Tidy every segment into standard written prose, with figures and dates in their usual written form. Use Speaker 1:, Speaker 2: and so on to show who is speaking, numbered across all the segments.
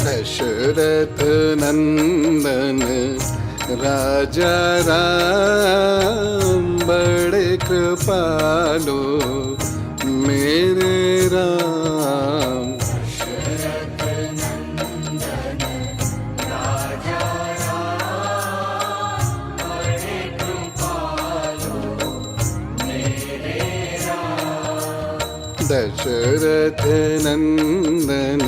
Speaker 1: दशरथ नंदन राजा राम बड़े कृपालु मेरे राम। दशरथ नंदन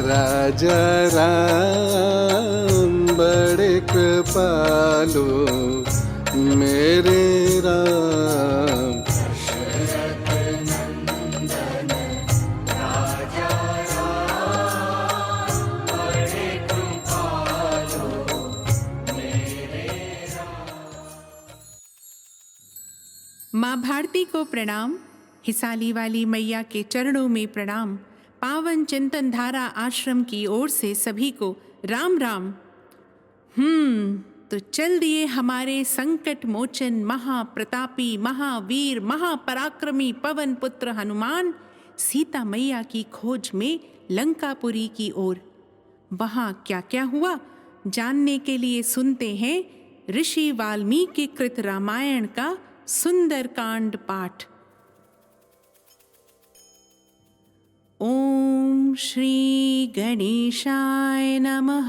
Speaker 1: राजा राम बड़े कृपालु मेरे राम।
Speaker 2: माँ भारती को प्रणाम। हिसाली वाली मैया के चरणों में प्रणाम। पावन चिंतन धारा आश्रम की ओर से सभी को राम राम। तो चल दिए हमारे संकट मोचन महाप्रतापी महावीर महापराक्रमी पवन पुत्र हनुमान सीता मैया की खोज में लंकापुरी की ओर। वहाँ क्या क्या हुआ जानने के लिए सुनते हैं ऋषि वाल्मीकि कृत रामायण का सुंदर कांड पाठ। ओम श्री गणेशाय नमः।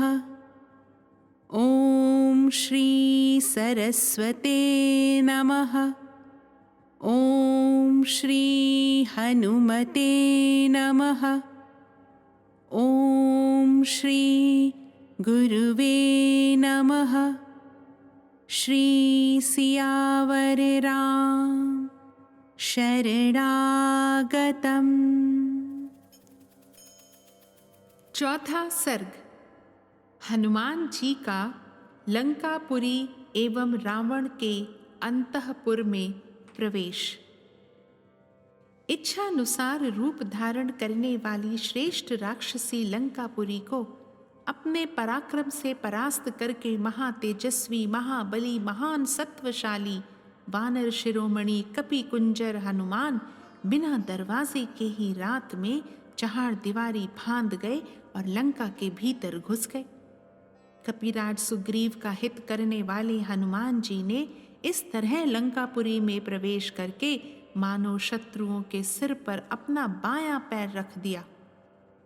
Speaker 2: ओम श्री सरस्वते नमः। ओम श्री हनुमते नमः। ओम श्री गुरुवे नमः। श्री सियावर राम शरणागतम्। चौथा सर्ग। हनुमान जी का लंकापुरी एवं रावण के अंतःपुर में प्रवेश। इच्छानुसार रूप धारण करने वाली श्रेष्ठ राक्षसी लंकापुरी को अपने पराक्रम से परास्त करके महातेजस्वी महाबली महान सत्वशाली वानर शिरोमणि कपि कुंजर हनुमान बिना दरवाजे के ही रात में चहाड़ दीवारी फांद गए और लंका के भीतर घुस गए। कपिराज सुग्रीव का हित करने वाले हनुमान जी ने इस तरह लंकापुरी में प्रवेश करके मानो शत्रुओं के सिर पर अपना बायां पैर रख दिया।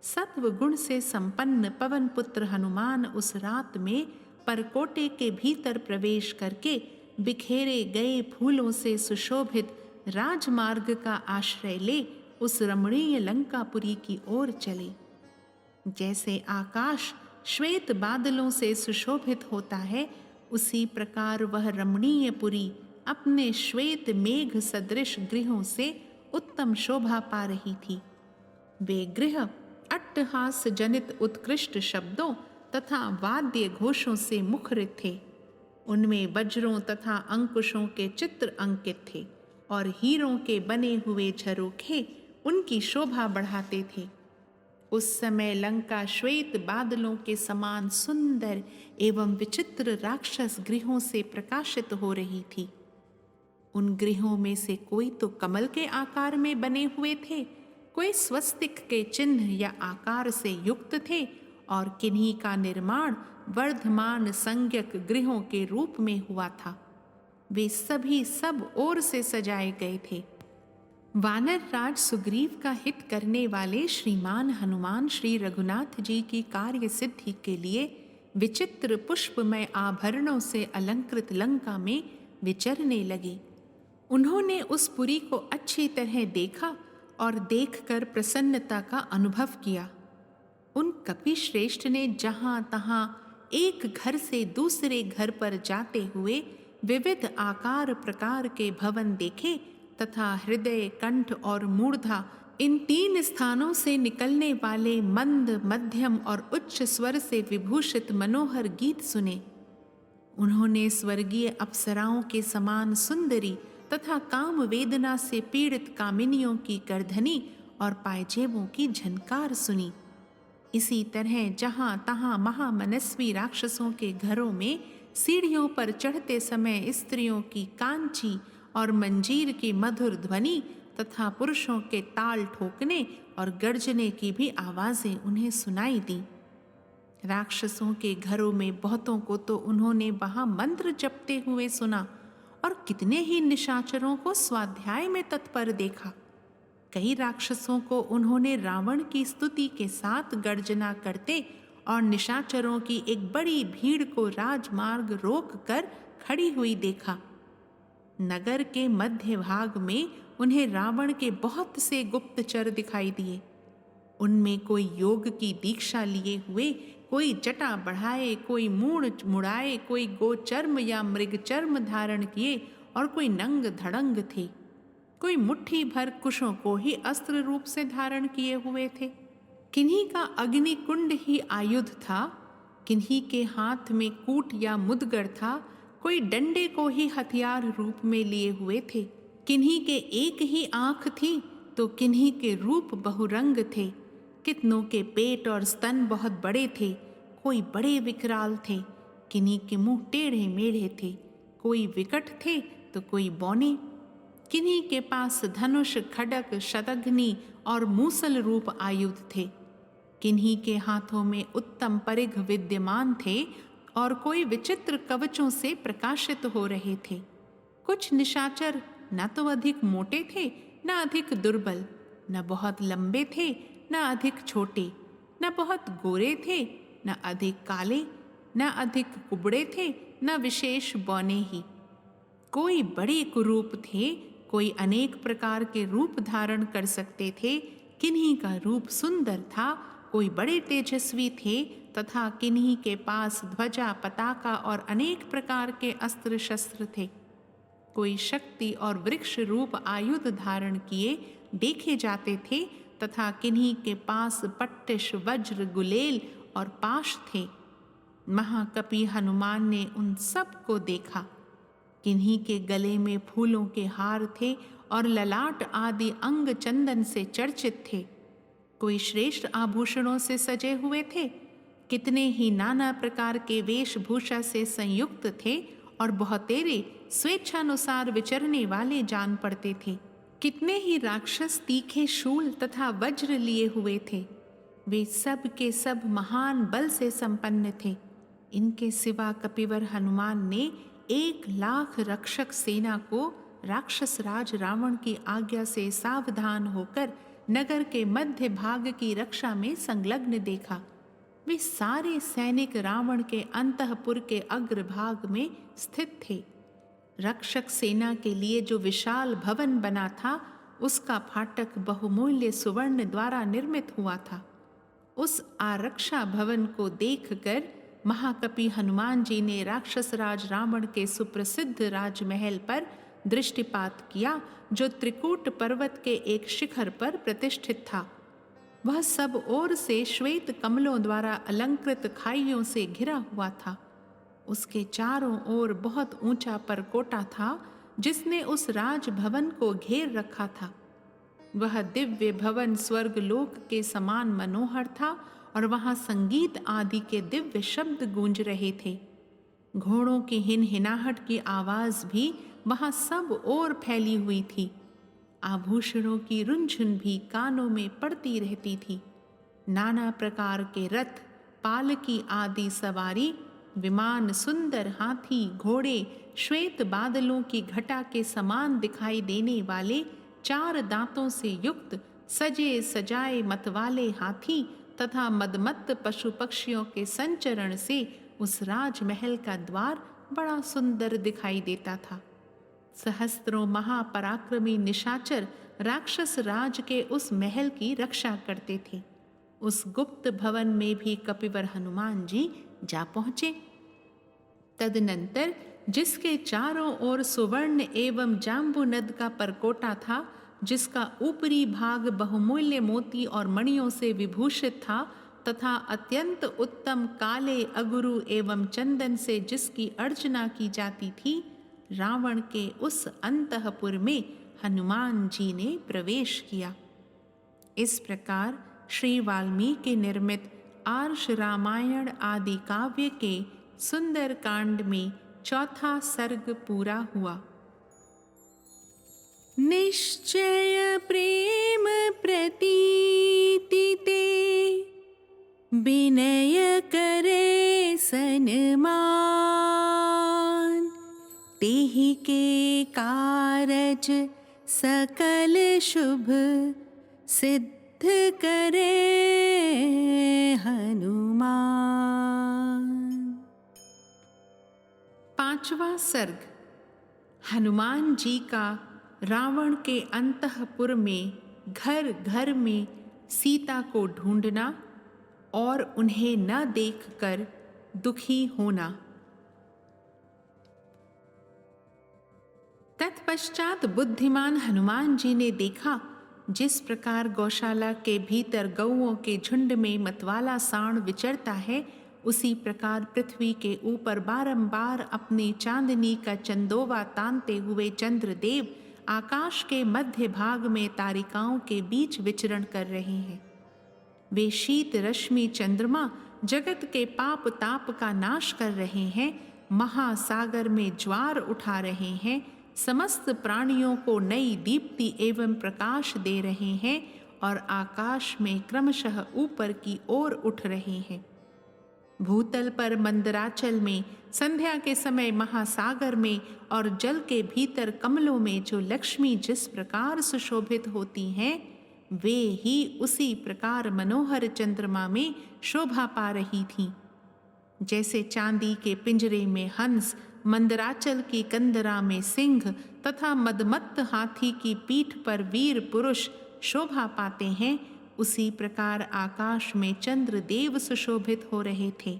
Speaker 2: सत्व गुण से संपन्न पवन पुत्र हनुमान उस रात में परकोटे के भीतर प्रवेश करके बिखेरे गए फूलों से सुशोभित राजमार्ग का आश्रय ले उस रमणीय लंकापुरी की ओर चले। जैसे आकाश श्वेत बादलों से सुशोभित होता है, उसी प्रकार वह रमणीय पुरी अपने श्वेत मेघ सदृश गृहों से उत्तम शोभा पा रही थी। वे गृह अट्टहास जनित उत्कृष्ट शब्दों तथा वाद्य घोषों से मुखरित थे। उनमें वज्रों तथा अंकुशों के चित्र अंकित थे और हीरों के बने हुए झरोखे उनकी शोभा बढ़ाते थे। उस समय लंका श्वेत बादलों के समान सुंदर एवं विचित्र राक्षस गृहों से प्रकाशित हो रही थी। उन गृहों में से कोई तो कमल के आकार में बने हुए थे, कोई स्वस्तिक के चिन्ह या आकार से युक्त थे और किन्हीं का निर्माण वर्धमान संज्ञक गृहों के रूप में हुआ था। वे सभी सब ओर से सजाए गए थे। वानर राज सुग्रीव का हित करने वाले श्रीमान हनुमान श्री रघुनाथ जी की कार्य सिद्धि के लिए विचित्र पुष्पमय आभरणों से अलंकृत लंका में विचरने लगे। उन्होंने उस पुरी को अच्छी तरह देखा और देखकर प्रसन्नता का अनुभव किया। उन कपिश्रेष्ठ ने जहाँ तहाँ एक घर से दूसरे घर पर जाते हुए विविध आकार प्रकार के भवन देखे तथा हृदय कंठ और मूर्धा इन तीन स्थानों से निकलने वाले मंद मध्यम और उच्च स्वर से विभूषित मनोहर गीत सुने। उन्होंने स्वर्गीय अप्सराओं के समान सुंदरी तथा काम वेदना से पीड़ित कामिनियों की करधनी और पायजेबों की झनकार सुनी। इसी तरह जहाँ तहाँ महामनस्वी राक्षसों के घरों में सीढ़ियों पर चढ़ते समय स्त्रियों की कांची और मंजीर की मधुर ध्वनि तथा पुरुषों के ताल ठोकने और गर्जने की भी आवाजें उन्हें सुनाई दी। राक्षसों के घरों में बहुतों को तो उन्होंने वहां मंत्र जपते हुए सुना और कितने ही निशाचरों को स्वाध्याय में तत्पर देखा। कई राक्षसों को उन्होंने रावण की स्तुति के साथ गर्जना करते और निशाचरों की एक बड़ी भीड़ को राजमार्ग रोक कर खड़ी हुई देखा। नगर के मध्य भाग में उन्हें रावण के बहुत से गुप्तचर दिखाई दिए। उनमें कोई योग की दीक्षा लिए हुए, कोई जटा बढ़ाए, कोई मूड़ मुड़ाए, कोई गोचर्म या मृग चर्म धारण किए और कोई नंग धड़ंग थे। कोई मुट्ठी भर कुशों को ही अस्त्र रूप से धारण किए हुए थे। किन्हीं का अग्नि कुंड ही आयुध था, किन्हीं के हाथ में कूट या मुदगर था, कोई डंडे को ही हथियार रूप में लिए हुए थे। किन्हीं के एक ही आंख थी तो किन्हीं के रूप बहुरंग थे। कितनों के पेट और स्तन बहुत बड़े थे, कोई बड़े विकराल थे, किन्हीं के मुंह टेढ़े मेढ़े थे, कोई विकट थे तो कोई बौने। किन्हीं के पास धनुष, खड्ग, शतघ्नि और मूसल रूप आयुध थे। किन्हीं के हाथों में उत्तम परिघ विद्यमान थे और कोई विचित्र कवचों से प्रकाशित हो रहे थे। कुछ निशाचर न तो अधिक मोटे थे न अधिक दुर्बल, न बहुत लंबे थे न अधिक छोटे, न बहुत गोरे थे न अधिक काले, न अधिक कुबड़े थे न विशेष बौने ही। कोई बड़े कुरूप थे, कोई अनेक प्रकार के रूप धारण कर सकते थे। किन्हीं का रूप सुंदर था, कोई बड़े तेजस्वी थे तथा किन्हीं के पास ध्वजा, पताका और अनेक प्रकार के अस्त्र शस्त्र थे। कोई शक्ति और वृक्ष रूप आयुध धारण किए देखे जाते थे तथा किन्हीं के पास पट्टिश, वज्र, गुलेल और पाश थे। महाकपि हनुमान ने उन सब को देखा। किन्हीं के गले में फूलों के हार थे और ललाट आदि अंग चंदन से चर्चित थे। कोई श्रेष्ठ आभूषणों से सजे हुए थे, कितने ही नाना प्रकार के वेशभूषा से संयुक्त थे और बहुतेरे स्वेच्छानुसार विचरने वाले जान पड़ते थे। कितने ही राक्षस तीखे शूल तथा वज्र लिए हुए थे। वे सब के सब महान बल से संपन्न थे। इनके सिवा कपिवर हनुमान ने 1,00,000 रक्षक सेना को राक्षस राज रावण की आज्ञा से सावधान होकर नगर के मध्य भाग की रक्षा में संलग्न देखा। वे सारे सैनिक रावण के अंतःपुर के अग्रभाग में स्थित थे। रक्षक सेना के लिए जो विशाल भवन बना था, उसका फाटक बहुमूल्य सुवर्ण द्वारा निर्मित हुआ था। उस आरक्षा भवन को देखकर महाकपि हनुमान जी ने राक्षस राज रावण के सुप्रसिद्ध राजमहल पर दृष्टिपात किया, जो त्रिकूट पर्वत के एक शिखर पर प्रतिष्ठित था। वह सब ओर से श्वेत कमलों द्वारा अलंकृत खाइयों से घिरा हुआ था। उसके चारों ओर बहुत ऊंचा परकोटा था, जिसने उस राजभवन को घेर रखा था। वह दिव्य भवन स्वर्गलोक के समान मनोहर था और वहां संगीत आदि के दिव्य शब्द गूंज रहे थे। घोड़ों की हिनहिनाहट की आवाज भी वहां सब ओर फैली हुई थी। आभूषणों की रुंझुन भी कानों में पड़ती रहती थी। नाना प्रकार के रथ, पालकी आदि सवारी, विमान, सुंदर हाथी, घोड़े, श्वेत बादलों की घटा के समान दिखाई देने वाले 4 दांतों से युक्त सजे सजाए मतवाले हाथी तथा मदमत्त पशु पक्षियों के संचरण से उस राजमहल का द्वार बड़ा सुंदर दिखाई देता था। सहस्त्रों महापराक्रमी निशाचर राक्षस राज के उस महल की रक्षा करते थे। उस गुप्त भवन में भी कपिवर हनुमान जी जा पहुंचे। तदनंतर जिसके चारों ओर सुवर्ण एवं जाम्बू नद का परकोटा था, जिसका ऊपरी भाग बहुमूल्य मोती और मणियों से विभूषित था तथा अत्यंत उत्तम काले अगुरु एवं चंदन से जिसकी अर्चना की जाती थी, रावण के उस अंतःपुर में हनुमान जी ने प्रवेश किया। इस प्रकार श्री वाल्मीकि निर्मित आर्ष रामायण आदि काव्य के सुंदर कांड में 4था सर्ग पूरा हुआ। निश्चय प्रेम प्रतीति ते विनय करे सनमान, तेहि के कारज सकल शुभ सिद्ध करे हनुमान। पांचवा सर्ग। हनुमान जी का रावण के अंतःपुर में घर घर में सीता को ढूंढना और उन्हें न देखकर दुखी होना। तत्पश्चात बुद्धिमान हनुमान जी ने देखा, जिस प्रकार गौशाला के भीतर गौओं के झुंड में मतवाला सांड विचरता है, उसी प्रकार पृथ्वी के ऊपर बारंबार अपनी चांदनी का चंदोवा तानते हुए चंद्रदेव आकाश के मध्य भाग में तारिकाओं के बीच विचरण कर रहे हैं। वे शीत रश्मि चंद्रमा जगत के पाप ताप का नाश कर रहे हैं, महासागर में ज्वार उठा रहे हैं, समस्त प्राणियों को नई दीप्ति एवं प्रकाश दे रहे हैं और आकाश में क्रमशः ऊपर की ओर उठ रहे हैं। भूतल पर मंदराचल में, संध्या के समय महासागर में और जल के भीतर कमलों में जो लक्ष्मी जिस प्रकार सुशोभित होती हैं, वे ही उसी प्रकार मनोहर चंद्रमा में शोभा पा रही थीं। जैसे चांदी के पिंजरे में हंस, मंदराचल की कंदरा में सिंह तथा मदमत्त हाथी की पीठ पर वीर पुरुष शोभा पाते हैं, उसी प्रकार आकाश में चंद्रदेव सुशोभित हो रहे थे।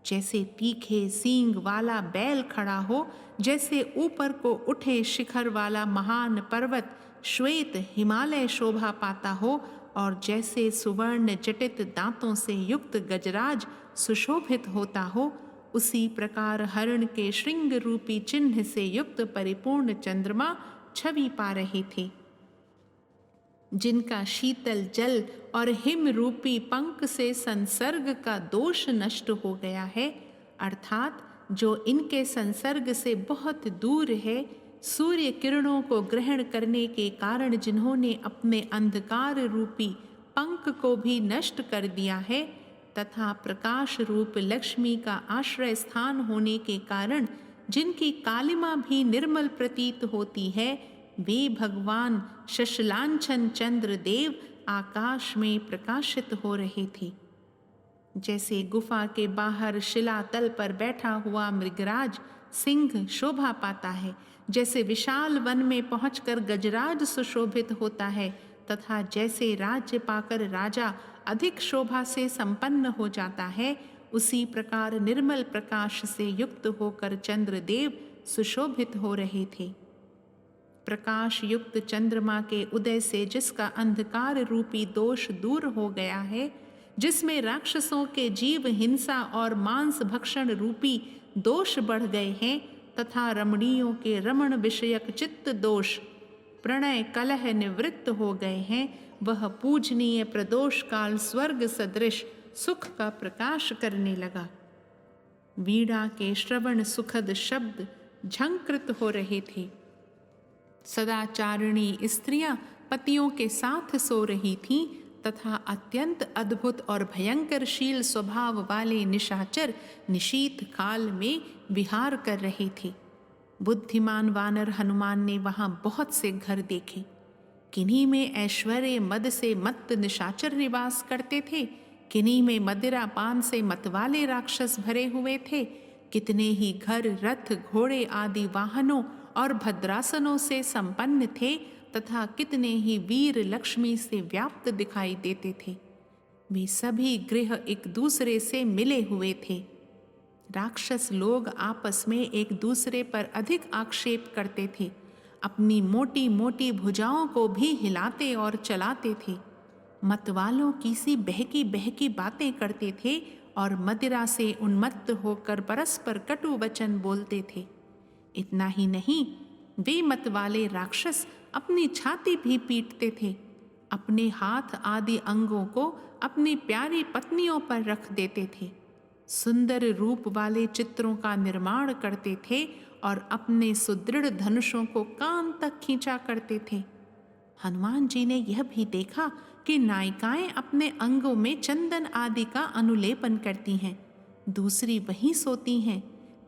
Speaker 2: जैसे तीखे सींग वाला बैल खड़ा हो, जैसे ऊपर को उठे शिखर वाला महान पर्वत श्वेत हिमालय शोभा पाता हो, और जैसे सुवर्ण जटित दांतों से युक्त गजराज सुशोभित होता हो, उसी प्रकार हरण के श्रृंग रूपी चिन्ह से युक्त परिपूर्ण चंद्रमा छवि पा रहे थे, जिनका शीतल जल और हिम रूपी पंख से संसर्ग का दोष नष्ट हो गया है, अर्थात जो इनके संसर्ग से बहुत दूर है, सूर्य किरणों को ग्रहण करने के कारण जिन्होंने अपने अंधकार रूपी पंख को भी नष्ट कर दिया है, तथा प्रकाश रूप लक्ष्मी का आश्रय स्थान होने के कारण जिनकी कालिमा भी निर्मल प्रतीत होती है, वे भगवान शशलांछन चंद्रदेव आकाश में प्रकाशित हो रहे थे। जैसे गुफा के बाहर शिलातल पर बैठा हुआ मृगराज सिंह शोभा पाता है, जैसे विशाल वन में पहुंचकर गजराज सुशोभित होता है, तथा जैसे राज्य पाकर राजा अधिक शोभा से संपन्न हो जाता है, उसी प्रकार निर्मल प्रकाश से युक्त होकर चंद्रदेव सुशोभित हो रहे थे। प्रकाश युक्त चंद्रमा के उदय से जिसका अंधकार रूपी दोष दूर हो गया है, जिसमें राक्षसों के जीव हिंसा और मांस भक्षण रूपी दोष बढ़ गए हैं, तथा रमणियों के रमण विषयक चित्त दोष प्रणय कलह निवृत्त हो गए हैं, वह पूजनीय प्रदोष काल स्वर्ग सदृश सुख का प्रकाश करने लगा। वीणा के श्रवण सुखद शब्द झंकृत हो रहे थे। सदाचारिणी स्त्रियां पतियों के साथ सो रही थीं, तथा अत्यंत अद्भुत और भयंकर शील स्वभाव वाले निशाचर निशीत काल में विहार कर रहे थे। बुद्धिमान वानर हनुमान ने वहां बहुत से घर देखे। किन्हीं में ऐश्वर्य मद से मत्त निशाचर निवास करते थे, किन्हीं में मदिरा पान से मतवाले राक्षस भरे हुए थे, कितने ही घर रथ घोड़े आदि वाहनों और भद्रासनों से संपन्न थे, तथा कितने ही वीर लक्ष्मी से व्याप्त दिखाई देते थे। वे सभी गृह एक दूसरे से मिले हुए थे। राक्षस लोग आपस में एक दूसरे पर अधिक आक्षेप करते थे, अपनी मोटी मोटी भुजाओं को भी हिलाते और चलाते थे। मतवालों की सी बहकी बहकी बातें करते थे और मदिरा से उन्मत्त होकर परस्पर कटु वचन बोलते थे। इतना ही नहीं, वे मतवाले राक्षस अपनी छाती भी पीटते थे, अपने हाथ आदि अंगों को अपनी प्यारी पत्नियों पर रख देते थे, सुंदर रूप वाले चित्रों का निर्माण करते थे और अपने सुदृढ़ धनुषों को कान तक खींचा करते थे। हनुमान जी ने यह भी देखा कि नायिकाएं अपने अंगों में चंदन आदि का अनुलेपन करती हैं, दूसरी वहीं सोती हैं,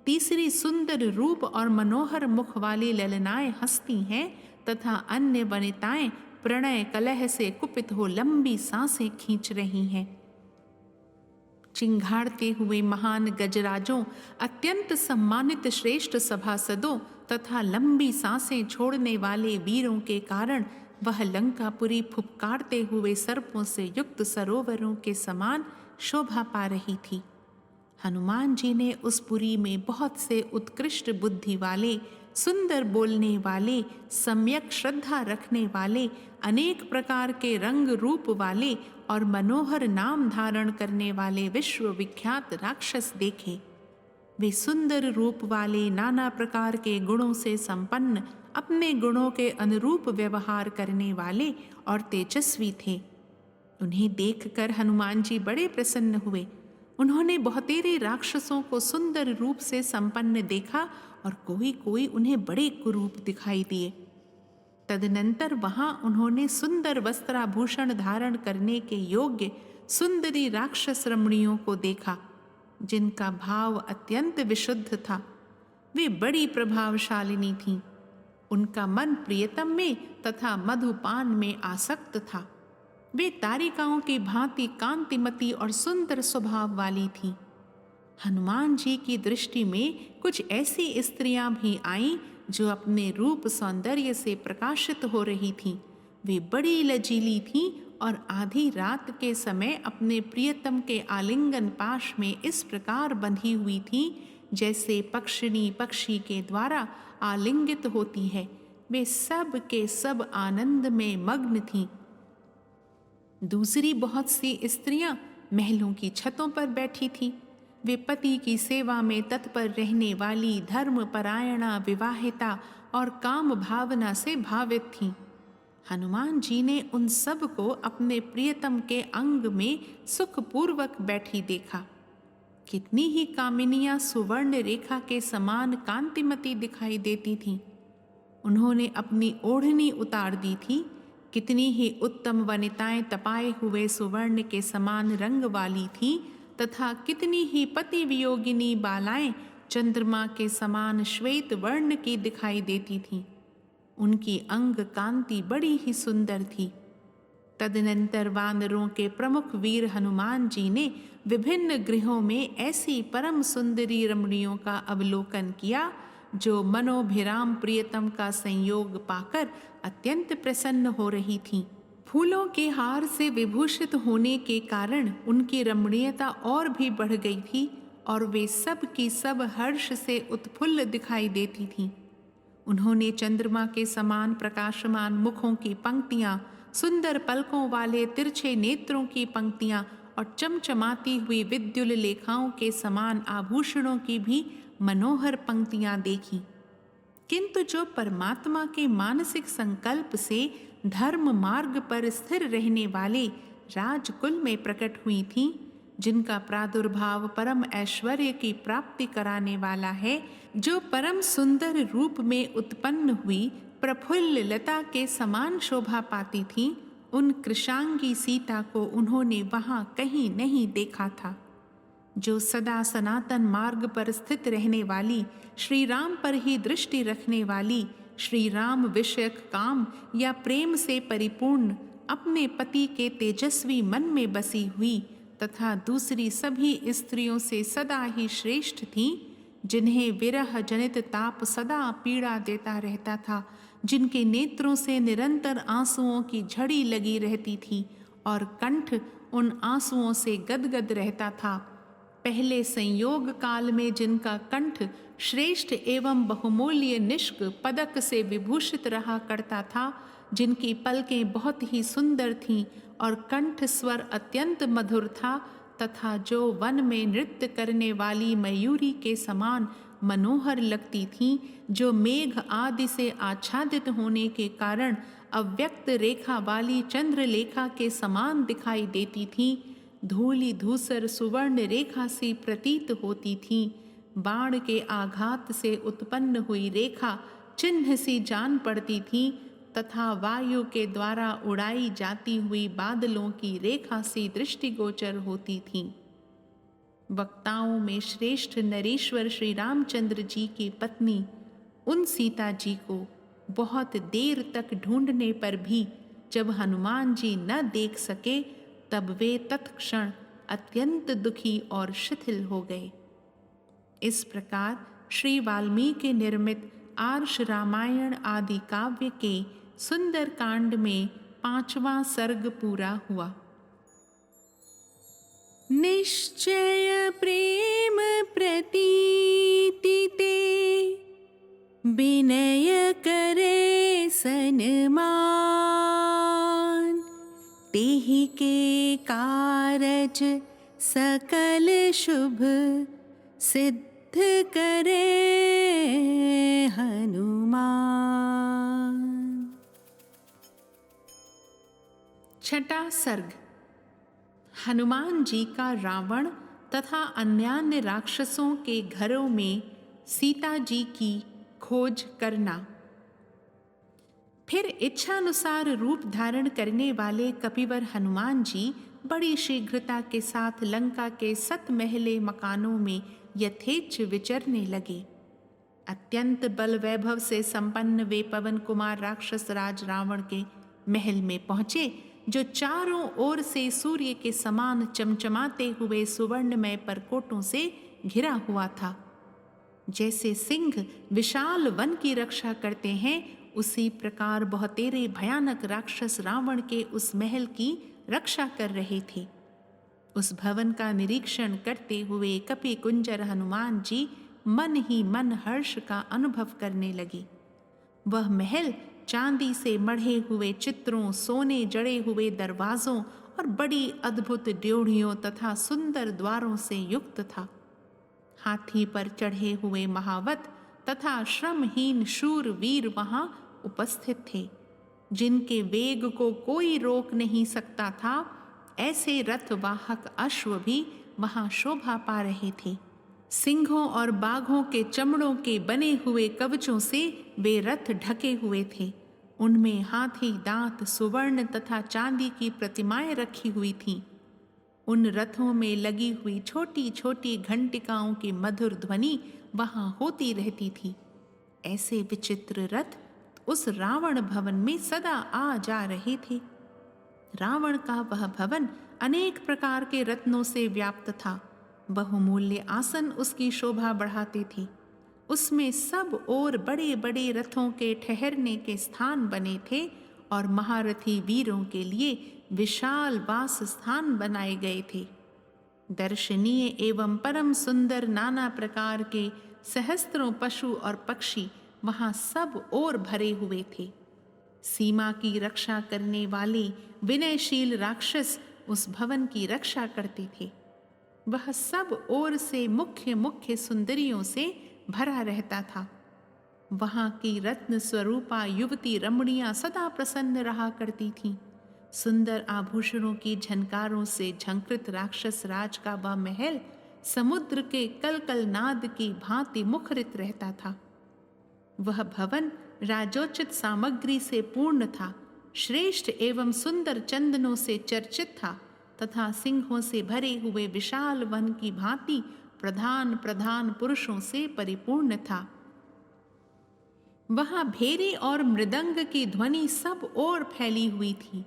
Speaker 2: तीसरी सुंदर रूप और मनोहर मुख वाली ललनाएं हंसती हैं तथा अन्य वनिताएं प्रणय कलह से कुपित हो लंबी सांसें खींच रही हैं। चिंघाड़ते हुए महान गजराजों, अत्यंत सम्मानित श्रेष्ठ सभासदों तथा लंबी सांसें छोड़ने वाले वीरों के कारण वह लंकापुरी फुफकारते हुए सर्पों से युक्त सरोवरों के समान शोभा पा रही थी। हनुमान जी ने उस पुरी में बहुत से उत्कृष्ट बुद्धि वाले, सुंदर बोलने वाले, सम्यक श्रद्धा रखने वाले, अनेक प्रकार के रंग रूप वाले और मनोहर नाम धारण करने वाले विश्वविख्यात राक्षस देखे। वे सुंदर रूप वाले, नाना प्रकार के गुणों से संपन्न, अपने गुणों के अनुरूप व्यवहार करने वाले और तेजस्वी थे। उन्हें देखकर हनुमान जी बड़े प्रसन्न हुए। उन्होंने बहुतेरे राक्षसों को सुंदर रूप से संपन्न देखा और कोई कोई उन्हें बड़े कुरूप दिखाई दिए। तदनंतर वहां उन्होंने सुंदर वस्त्राभूषण धारण करने के योग्य सुंदरी राक्षस रमणियों को देखा, जिनका भाव अत्यंत विशुद्ध था। वे बड़ी प्रभावशालिनी थीं। उनका मन प्रियतम में तथा मधुपान में आसक्त था। वे तारिकाओं की भांति कांतिमती और सुंदर स्वभाव वाली थीं। हनुमान जी की दृष्टि में कुछ ऐसी स्त्रियां भी आईं जो अपने रूप सौंदर्य से प्रकाशित हो रही थीं। वे बड़ी लजीली थीं और आधी रात के समय अपने प्रियतम के आलिंगन पाश में इस प्रकार बंधी हुई थीं जैसे पक्षिणी पक्षी के द्वारा आलिंगित होती है। वे सब के सब आनंद में मग्न थीं। दूसरी बहुत सी स्त्रियां महलों की छतों पर बैठी थीं। वे पति की सेवा में तत्पर रहने वाली धर्मपरायणा, विवाहिता और काम भावना से भावित थीं। हनुमान जी ने उन सब को अपने प्रियतम के अंग में सुखपूर्वक बैठी देखा। कितनी ही कामिनियां सुवर्ण रेखा के समान कांतिमती दिखाई देती थीं। उन्होंने अपनी ओढ़नी उतार दी थी। कितनी ही उत्तम वनिताएं तपाए हुए सुवर्ण के समान रंग वाली थीं तथा कितनी ही पति वियोगिनी बालाएं चंद्रमा के समान श्वेत वर्ण की दिखाई देती थीं। उनकी अंग कांति बड़ी ही सुंदर थी। तदनंतर वानरों के प्रमुख वीर हनुमान जी ने विभिन्न गृहों में ऐसी परम सुंदरी रमणियों का अवलोकन किया जो मनोभिराम प्रियतम का संयोग पाकर अत्यंत प्रसन्न हो रही थीं। फूलों के हार से विभूषित होने के कारण उनकी रमणीयता और भी बढ़ गई थी और वे सब की सब हर्ष से उत्फुल्ल दिखाई देती थीं। उन्होंने चंद्रमा के समान प्रकाशमान मुखों की पंक्तियां, सुंदर पलकों वाले तिरछे नेत्रों की पंक्तियां और चमचमाती हुई विद्युल लेखाओं के समान आभूषणों की भी मनोहर पंक्तियां देखी। किंतु जो परमात्मा के मानसिक संकल्प से धर्म मार्ग पर स्थिर रहने वाले राजकुल में प्रकट हुई थीं, जिनका प्रादुर्भाव परम ऐश्वर्य की प्राप्ति कराने वाला है, जो परम सुंदर रूप में उत्पन्न हुई प्रफुल्ल लता के समान शोभा पाती थीं, उन कृशांगी सीता को उन्होंने वहां कहीं नहीं देखा था। जो सदा सनातन मार्ग पर स्थित रहने वाली, श्री राम पर ही दृष्टि रखने वाली, श्री राम विषयक काम या प्रेम से परिपूर्ण अपने पति के तेजस्वी मन में बसी हुई तथा दूसरी सभी स्त्रियों से सदा ही श्रेष्ठ थीं, जिन्हें विरह जनित ताप सदा पीड़ा देता रहता था, जिनके नेत्रों से निरंतर आंसुओं की झड़ी लगी रहती थी और कंठ उन आंसुओं से गदगद रहता था। पहले संयोग काल में जिनका कंठ श्रेष्ठ एवं बहुमूल्य निष्क पदक से विभूषित रहा करता था, जिनकी पलकें बहुत ही सुंदर थीं और कंठ स्वर अत्यंत मधुर था, तथा जो वन में नृत्य करने वाली मयूरी के समान मनोहर लगती थीं, जो मेघ आदि से आच्छादित होने के कारण अव्यक्त रेखा वाली चंद्रलेखा के समान दिखाई देती थीं, धूली धूसर सुवर्ण रेखा सी प्रतीत होती थीं, बाण के आघात से उत्पन्न हुई रेखा चिन्ह सी जान पड़ती थी, तथा वायु के द्वारा उड़ाई जाती हुई बादलों की रेखा से दृष्टिगोचर होती थीं। वक्ताओं में श्रेष्ठ नरेश्वर श्री रामचंद्र जी की पत्नी उन सीता जी को बहुत देर तक ढूंढने पर भी जब हनुमान जी न देख सके तब वे तत्क्षण अत्यंत दुखी और शिथिल हो गए। इस प्रकार श्री वाल्मीकि निर्मित आर्ष रामायण आदि काव्य के सुंदर कांड में 5वां सर्ग पूरा हुआ। निश्चय प्रेम प्रतीति ते विनय करे सन्मान, तेहि के कारज सकल शुभ सिद्ध करे हनुमान। छठा सर्ग। हनुमान जी का रावण तथा अन्यान्य राक्षसों के घरों में सीता जी की खोज करना। फिर इच्छानुसार रूप धारण करने वाले कपिवर हनुमान जी बड़ी शीघ्रता के साथ लंका के 7 महले मकानों में यथेच्छ विचरने लगे। अत्यंत बल वैभव से संपन्न वे पवन कुमार राक्षस राज रावण के महल में पहुंचे, जो चारों ओर से सूर्य के समान चमचमाते हुए सुवर्णमय परकोटों से घिरा हुआ था। जैसे सिंह विशाल वन की रक्षा करते हैं, उसी प्रकार बहुतेरे भयानक राक्षस रावण के उस महल की रक्षा कर रहे थे। उस भवन का निरीक्षण करते हुए कपि कुंजर हनुमान जी मन ही मन हर्ष का अनुभव करने लगे। वह महल चांदी से मढ़े हुए चित्रों, सोने जड़े हुए दरवाजों और बड़ी अद्भुत ड्योढ़ियों तथा सुंदर द्वारों से युक्त था। हाथी पर चढ़े हुए महावत तथा श्रमहीन शूर वीर वहां उपस्थित थे, जिनके वेग को कोई रोक नहीं सकता था। ऐसे रथवाहक अश्व भी वहां शोभा पा रहे थे। सिंहों और बाघों के चमड़ों के बने हुए कवचों से वे रथ ढके हुए थे। उनमें हाथी दांत, सुवर्ण तथा चांदी की प्रतिमाएं रखी हुई थीं। उन रथों में लगी हुई छोटी छोटी घंटिकाओं की मधुर ध्वनि वहां होती रहती थी। ऐसे विचित्र रथ उस रावण भवन में सदा आ जा रहे थे। रावण का वह भवन अनेक प्रकार के रत्नों से व्याप्त था। बहुमूल्य आसन उसकी शोभा बढ़ाते थे। उसमें सब ओर बड़े बड़े रथों के ठहरने के स्थान बने थे और महारथी वीरों के लिए विशाल वास स्थान बनाए गए थे। दर्शनीय एवं परम सुंदर नाना प्रकार के सहस्त्रों पशु और पक्षी वहां सब ओर भरे हुए थे। सीमा की रक्षा करने वाले विनयशील राक्षस उस भवन की रक्षा करते थे। वह सब ओर से मुख्य मुख्य सुंदरियों से भरा रहता था। वहां की रत्न स्वरूपा युवती रमणियां सदा प्रसन्न रहा करती थीं। सुंदर आभूषणों की झनकारों से झंकृत राक्षस राज का वह महल समुद्र के कलकल नाद की भांति मुखरित रहता था। वह भवन राजोचित सामग्री से पूर्ण था, श्रेष्ठ एवं सुंदर चंदनों से चर्चित था तथा सिंहों से भरे हुए विशाल वन की भांति प्रधान प्रधान पुरुषों से परिपूर्ण था। वहां भेरी और मृदंग की ध्वनि सब ओर फैली हुई थी।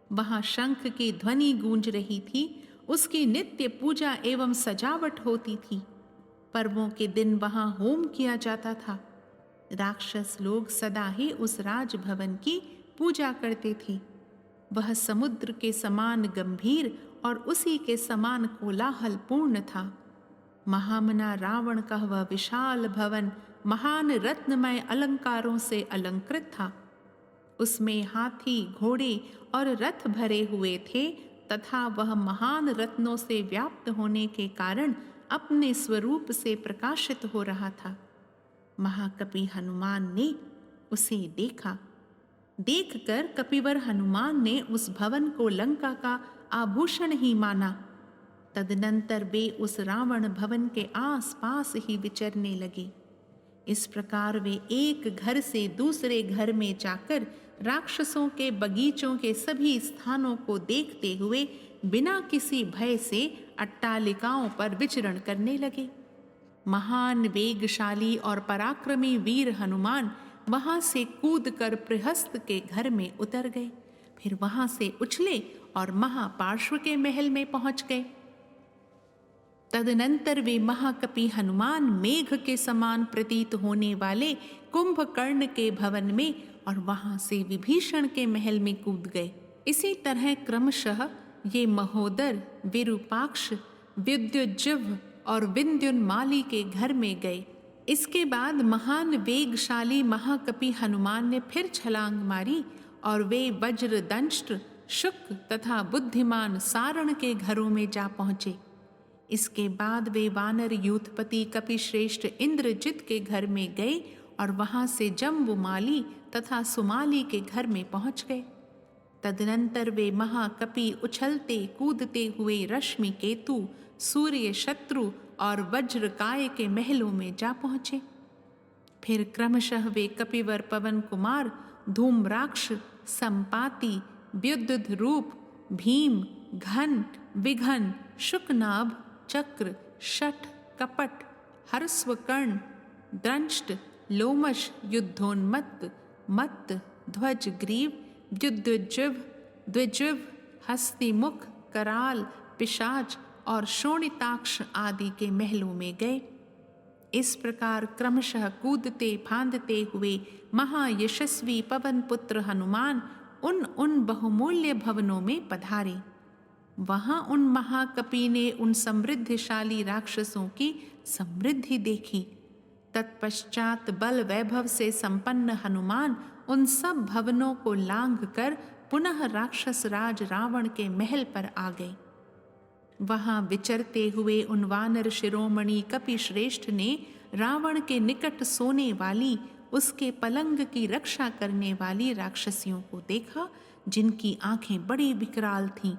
Speaker 2: वहां शंख की ध्वनि गूंज रही थी। उसकी नित्य पूजा एवं सजावट होती थी। पर्वों के दिन वहां होम किया जाता था। राक्षस लोग सदा ही उस राजभवन की पूजा करते थे। वह समुद्र के समान गंभीर और उसी के समान कोलाहल पूर्ण था। महामना रावण का वह विशाल भवन महान रत्नमय अलंकारों से अलंकृत था। उसमें हाथी, घोड़े और रथ भरे हुए थे तथा वह महान रत्नों से व्याप्त होने के कारण अपने स्वरूप से प्रकाशित हो रहा था। महाकपि हनुमान ने उसे देखा। देखकर कपिवर हनुमान ने उस भवन को लंका का आभूषण ही माना। तदनंतर वे उस रावण भवन के आसपास ही विचरने लगे। इस प्रकार वे एक घर से दूसरे घर में जाकर राक्षसों के बगीचों के सभी स्थानों को देखते हुए बिना किसी भय से अट्टालिकाओं पर विचरण करने लगे। महान वेगशाली और पराक्रमी वीर हनुमान वहां से कूदकर प्रहस्त के घर में उतर गए, फिर वहां से उछले और महापार्श्व के महल में पहुंच गए। तदनंतर वे महाकपि हनुमान मेघ के समान प्रतीत होने वाले कुंभकर्ण के भवन में और वहां से विभीषण के महल में कूद गए। इसी तरह क्रमशः ये महोदर, विरूपाक्ष, विद्युज्जिह्व और विंध्योन्माली के घर में गए। इसके बाद महान वेगशाली महाकपि हनुमान ने फिर छलांग मारी और वे वज्रदंष्ट्र, शुक तथा बुद्धिमान सारण के घरों में जा पहुंचे। इसके बाद वे वानर यूथपति कपिश्रेष्ठ इंद्रजित के घर में गए और वहां से जम्बुमाली तथा सुमाली के घर में पहुंच गए। तदनंतर वे महाकपि उछलते कूदते हुए रश्मि केतु, सूर्य शत्रु और वज्रकाय के महलों में जा पहुंचे। फिर क्रमशः वे कपिवर पवन कुमार, धूम्राक्ष, संपाति, व्युद्ध रूप, भीम, घन, विघन, शुकनाभ, चक्र, शठ, कपट, हर्षवकर्ण, दंष्ट, लोमश, युद्धोन्मत्त, मत्त, ध्वज ग्रीव, द्युद्युज्जिह्व, द्विजिह्व, हस्तिमुख, कराल, पिशाच और शोणिताक्ष आदि के महलों में गए। इस प्रकार क्रमशः कूदते फांदते हुए महायशस्वी पवन पुत्र हनुमान उन बहुमूल्य भवनों में पधारे। वहां उन महाकपि ने उन समृद्धिशाली राक्षसों की समृद्धि देखी। तत्पश्चात बल वैभव से संपन्न हनुमान उन सब भवनों को लांघ कर पुनः राक्षस राज रावण के महल पर आ गए। वहां विचरते हुए उन वानर शिरोमणि कपिश्रेष्ठ ने रावण के निकट सोने वाली, उसके पलंग की रक्षा करने वाली राक्षसियों को देखा, जिनकी आंखें बड़ी विकराल थीं।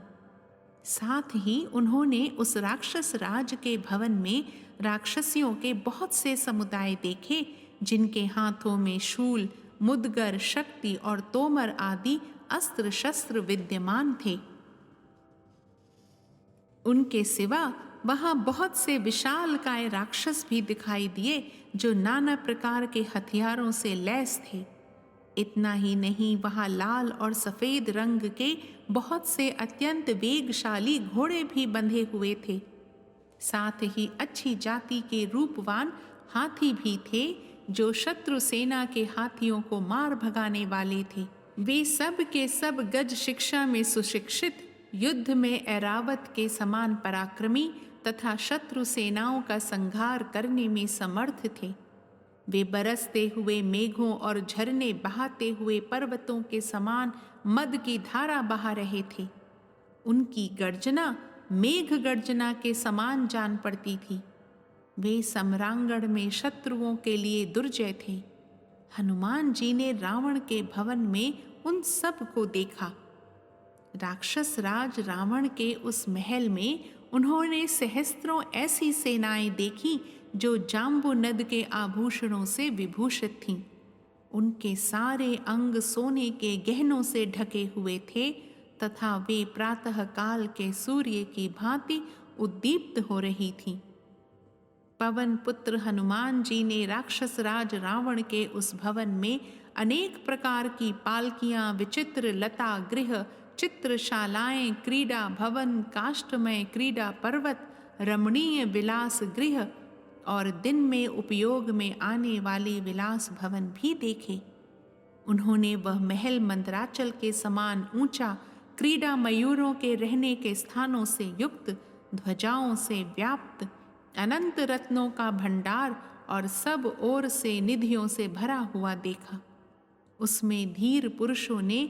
Speaker 2: साथ ही उन्होंने उस राक्षस राज के भवन में राक्षसियों के बहुत से समुदाय देखे, जिनके हाथों में शूल, मुदगर, शक्ति और तोमर आदि अस्त्र शस्त्र विद्यमान थे। उनके सिवा वहां बहुत से विशालकाय राक्षस भी दिखाई दिए, जो नाना प्रकार के हथियारों से लैस थे। इतना ही नहीं, वहां लाल और सफेद रंग के बहुत से अत्यंत वेगशाली घोड़े भी बंधे हुए थे। साथ ही अच्छी जाति के रूपवान हाथी भी थे, जो शत्रु सेना के हाथियों को मार भगाने वाले थे। वे सब के सब गज शिक्षा में सुशिक्षित, युद्ध में ऐरावत के समान पराक्रमी तथा शत्रु सेनाओं का संहार करने में समर्थ थे। वे बरसते हुए मेघों और झरने बहाते हुए पर्वतों के समान मद की धारा बहा रहे थे। उनकी गर्जना मेघ गर्जना के समान जान पड़ती थी। वे सम्रांगण में शत्रुओं के लिए दुर्जय थे। हनुमान जी ने रावण के भवन में उन सब को देखा। राक्षस राज रावण के उस महल में उन्होंने सहस्त्रों ऐसी सेनाएं देखी, जो जाम्बू नद के आभूषणों से विभूषित थीं। उनके सारे अंग सोने के गहनों से ढके हुए थे तथा वे प्रातः काल के सूर्य की भांति उद्दीप्त हो रही थीं। पवन पुत्र हनुमान जी ने राक्षस राज रावण के उस भवन में अनेक प्रकार की पालकियां, विचित्र लता गृह, चित्रशालाएं, क्रीड़ा भवन, काष्ठमय क्रीड़ा पर्वत, रमणीय विलास गृह और दिन में उपयोग में आने वाले विलास भवन भी देखे। उन्होंने वह महल मंदराचल के समान ऊंचा, क्रीड़ा मयूरों के रहने के स्थानों से युक्त, ध्वजाओं से व्याप्त, अनंत रत्नों का भंडार और सब ओर से निधियों से भरा हुआ देखा। उसमें धीर पुरुषों ने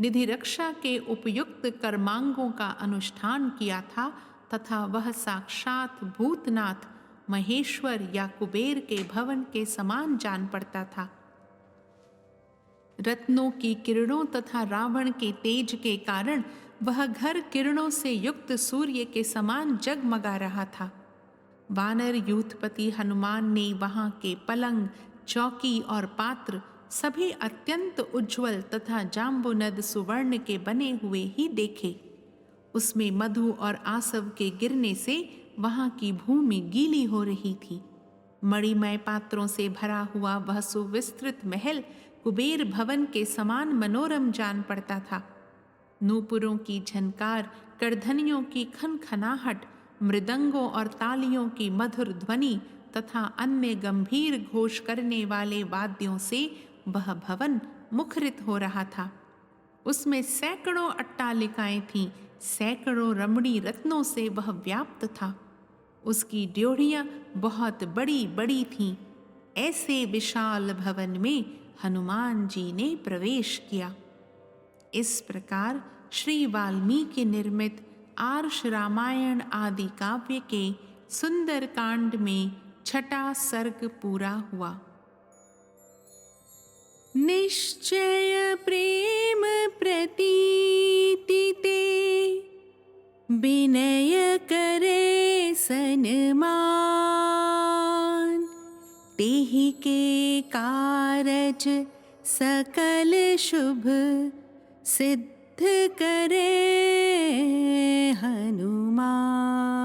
Speaker 2: निधि रक्षा के उपयुक्त कर्मांगों का अनुष्ठान किया था तथा वह साक्षात भूतनाथ, महेश्वर या कुबेर के भवन के समान जान पड़ता था। रत्नों की किरणों तथा रावण के तेज के कारण वह घर किरणों से युक्त सूर्य के समान जगमगा रहा था। वानर यूथपति हनुमान ने वहां के पलंग, चौकी और पात्र सभी अत्यंत उज्ज्वल तथा जाम्बुनद सुवर्ण के बने हुए ही देखे। उसमें मधु और आसव के गिरने से वहां की भूमि गीली हो रही थी। मणिमय पात्रों से भरा हुआ वह सुविस्तृत महल कुबेर भवन के समान मनोरम जान पड़ता था। नूपुरों की झनकार, करधनियों की खनखनाहट, मृदंगों और तालियों की मधुर ध्वनि तथा अन्य गंभीर घोष करने वाले वाद्यों से वह भवन मुखरित हो रहा था। उसमें सैकड़ों अट्टालिकाएं थीं, सैकड़ों रमणी रत्नों से वह व्याप्त था। उसकी ड्योढ़ियां बहुत बड़ी बड़ी थीं। ऐसे विशाल भवन में हनुमान जी ने प्रवेश किया। इस प्रकार श्री वाल्मीकि निर्मित आर्ष रामायण आदि काव्य के सुंदर कांड में छठा सर्ग पूरा हुआ। निश्चय प्रेम प्रतीति ते विनय करे सन्मान, तेहि के कारज सकल शुभ सिद्ध करे हनुमान।